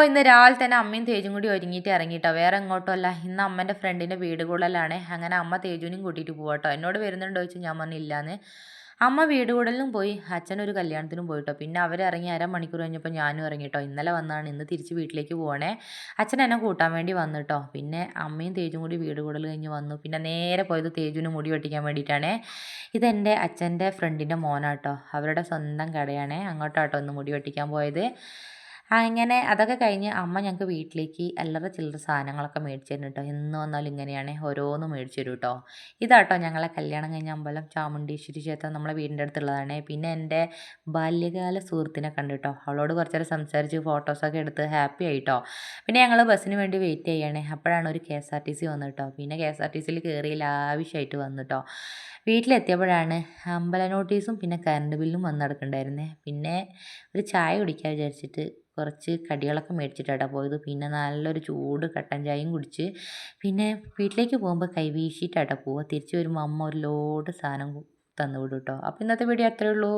ഇന്ന് രാവിലെ തന്നെ അമ്മയും തേജും കൂടി ഒരുങ്ങിയിട്ട് ഇറങ്ങിട്ടോ. വേറെ എങ്ങോട്ടുമല്ല, ഇന്ന് അമ്മേൻ്റെ ഫ്രണ്ടിൻ്റെ വീട് കൂടലാണ്. അങ്ങനെ അമ്മ തേജുവിനെയും കൂട്ടിയിട്ട് പോവാട്ടോ. എന്നോട് വരുന്നുണ്ടോ ചോദിച്ചാൽ ഞാൻ പറഞ്ഞില്ലാന്ന്. അമ്മ വീട് കൂടലിനും പോയി, അച്ഛനൊരു കല്യാണത്തിനും പോയിട്ടോ. പിന്നെ അവരിറങ്ങി അരമണിക്കൂർ കഴിഞ്ഞപ്പോൾ ഞാനും ഇറങ്ങിട്ടോ. ഇന്നലെ വന്നതാണ്, ഇന്ന് തിരിച്ച് വീട്ടിലേക്ക് പോകണേ. അച്ഛൻ എന്നെ കൂട്ടാൻ വേണ്ടി വന്നിട്ടോ. പിന്നെ അമ്മയും തേജും കൂടി വീട് കൂടൽ കഴിഞ്ഞ് വന്നു. പിന്നെ നേരെ പോയത് തേജുവിന് മുടി വെട്ടിക്കാൻ വേണ്ടിയിട്ടാണ്. ഇതെൻ്റെ അച്ഛൻ്റെ ഫ്രണ്ടിൻ്റെ മോനാട്ടോ. അവരുടെ സ്വന്തം കടയാണ്. അങ്ങോട്ടാട്ടോ ഇന്ന് മുടി വെട്ടിക്കാൻ പോയത്. അങ്ങനെ അതൊക്കെ കഴിഞ്ഞ് അമ്മ ഞങ്ങൾക്ക് വീട്ടിലേക്ക് അല്ലറ ചില്ലറ സാധനങ്ങളൊക്കെ മേടിച്ച് തരും കേട്ടോ. എന്ന് വന്നാലും ഇങ്ങനെയാണ്, ഓരോന്നും മേടിച്ച് തരും കേട്ടോ. ഇതാട്ടോ ഞങ്ങളെ കല്യാണം കഴിഞ്ഞ അമ്പലം, ചാമുണ്ടീശ്വരി ക്ഷേത്രം നമ്മളെ വീടിൻ്റെ അടുത്തുള്ളതാണ്. പിന്നെ എൻ്റെ ബാല്യകാല സുഹൃത്തിനെ കണ്ടിട്ടോ. അവളോട് കുറച്ച് നേരം സംസാരിച്ച് ഫോട്ടോസൊക്കെ എടുത്ത് ഹാപ്പി ആയിട്ടോ. പിന്നെ ഞങ്ങൾ ബസ്സിന് വേണ്ടി വെയിറ്റ് ചെയ്യണേ. അപ്പോഴാണ് ഒരു KSRTC വന്നു കേട്ടോ. പിന്നെ KSRTCയിൽ കയറി ലാവിഷായിട്ട് വന്നു കേട്ടോ. വീട്ടിലെത്തിയപ്പോഴാണ് അമ്പല നോട്ടീസും പിന്നെ കറണ്ട് ബില്ലും വന്ന് കിടക്കുന്നുണ്ടായിരുന്നേ. പിന്നെ ഒരു ചായ കുടിക്കാൻ വിചാരിച്ചിട്ട് കുറച്ച് കടികളൊക്കെ മേടിച്ചിട്ടാണ് പോയത്. പിന്നെ നല്ലൊരു ചൂട് കട്ടൻ ചായയും കുടിച്ച് പിന്നെ വീട്ടിലേക്ക് പോകുമ്പോൾ കൈ വീശിയിട്ടാണ് പോവുക. തിരിച്ച് വരുമ്പോൾ അമ്മ ഒരു ലോഡ് സാധനം തന്നു വിടും കേട്ടോ. അപ്പോൾ ഇന്നത്തെ വീഡിയോ അത്രയേ ഉള്ളൂ.